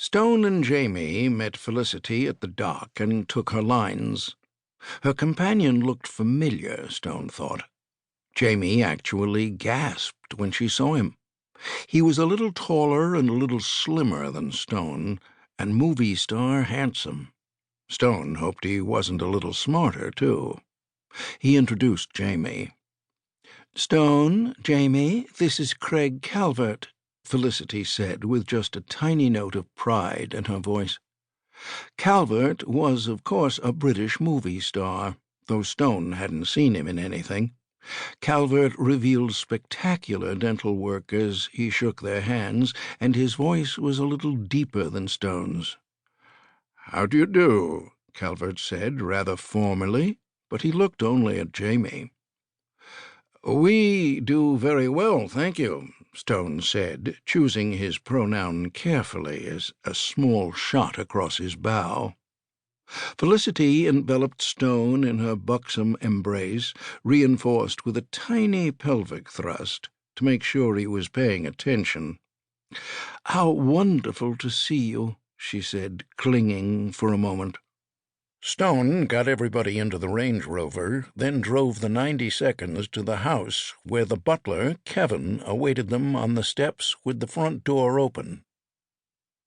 Stone and Jamie met Felicity at the dock and took her lines. Her companion looked familiar, Stone thought. Jamie actually gasped when she saw him. He was a little taller and a little slimmer than Stone, and movie star handsome. Stone hoped he wasn't a little smarter, too. He introduced Jamie. "Stone, Jamie, this is Craig Calvert," Felicity said, with just a tiny note of pride in her voice. Calvert was, of course, a British movie star, though Stone hadn't seen him in anything. Calvert revealed spectacular dental work as he shook their hands, and his voice was a little deeper than Stone's. "How do you do?" Calvert said, rather formally, but he looked only at Jamie. "We do very well, thank you," Stone said, choosing his pronoun carefully as a small shot across his bow. Felicity enveloped Stone in her buxom embrace, reinforced with a tiny pelvic thrust to make sure he was paying attention. "How wonderful to see you," she said, clinging for a moment. Stone got everybody into the Range Rover, then drove the 90 seconds to the house where the butler, Kevin, awaited them on the steps with the front door open.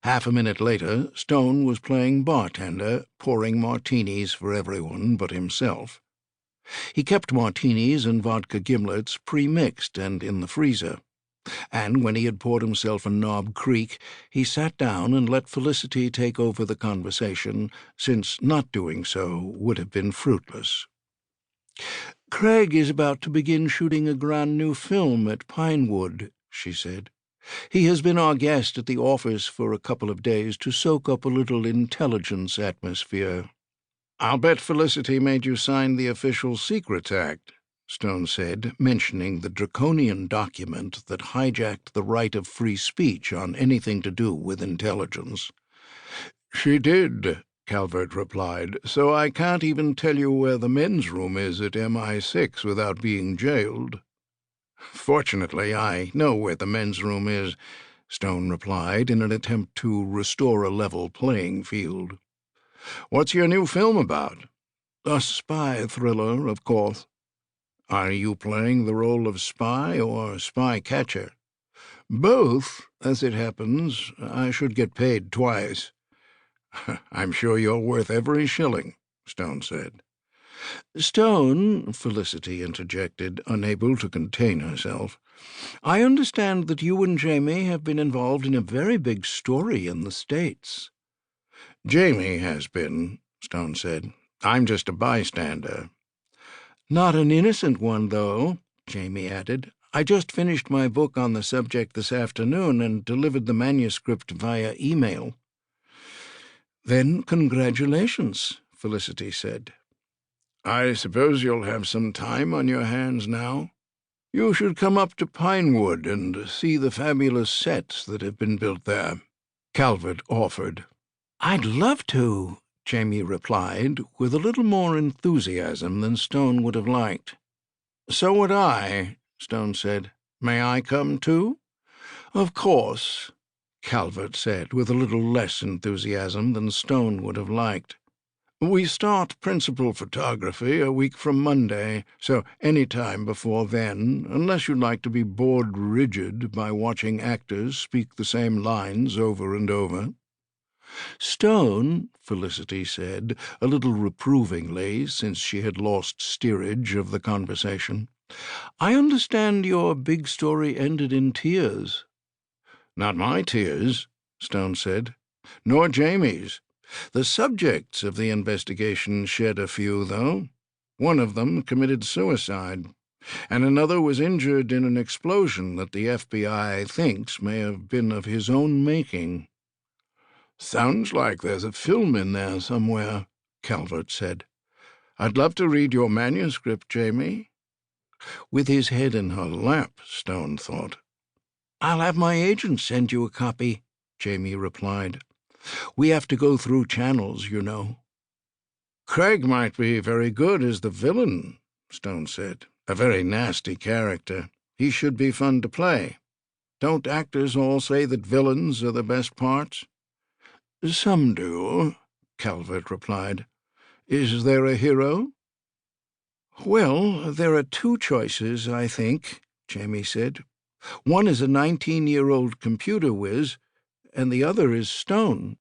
Half a minute later, Stone was playing bartender, pouring martinis for everyone but himself. He kept martinis and vodka gimlets pre-mixed and in the freezer, and when he had poured himself a Knob Creek, he sat down and let Felicity take over the conversation, since not doing so would have been fruitless. "Craig is about to begin shooting a grand new film at Pinewood," she said. "He has been our guest at the office for a couple of days to soak up a little intelligence atmosphere." "I'll bet Felicity made you sign the Official Secrets Act," Stone said, mentioning the draconian document that hijacked the right of free speech on anything to do with intelligence. "She did," Calvert replied, "so I can't even tell you where the men's room is at MI6 without being jailed." "Fortunately, I know where the men's room is," Stone replied in an attempt to restore a level playing field. "What's your new film about?" "A spy thriller, of course." "Are you playing the role of spy or spy catcher?" "Both, as it happens. I should get paid twice." "I'm sure you're worth every shilling," Stone said. "Stone," Felicity interjected, unable to contain herself, "I understand that you and Jamie have been involved in a very big story in the States." "Jamie has been," Stone said. "I'm just a bystander." "Not an innocent one, though," Jamie added. "I just finished my book on the subject this afternoon and delivered the manuscript via email." "Then congratulations," Felicity said. "I suppose you'll have some time on your hands now? You should come up to Pinewood and see the fabulous sets that have been built there," Calvert offered. "I'd love to," Jamie replied, with a little more enthusiasm than Stone would have liked. "So would I," Stone said. "May I come too?" "Of course," Calvert said, with a little less enthusiasm than Stone would have liked. "We start principal photography a week from Monday, so any time before then, unless you'd like to be bored rigid by watching actors speak the same lines over and over." "Stone," Felicity said, a little reprovingly, since she had lost steerage of the conversation, "I understand your big story ended in tears." "Not my tears," Stone said, "nor Jamie's. The subjects of the investigation shed a few, though. One of them committed suicide, and another was injured in an explosion that the FBI thinks may have been of his own making." "Sounds like there's a film in there somewhere," Calvert said. "I'd love to read your manuscript, Jamie." With his head in her lap, Stone thought. "I'll have my agent send you a copy," Jamie replied. "We have to go through channels, you know." "Craig might be very good as the villain," Stone said. "A very nasty character. He should be fun to play. Don't actors all say that villains are the best parts?" "Some do," Calvert replied. "Is there a hero?" "Well, there are two choices, I think," Jamie said. "One is a 19-year-old computer whiz, and the other is Stone."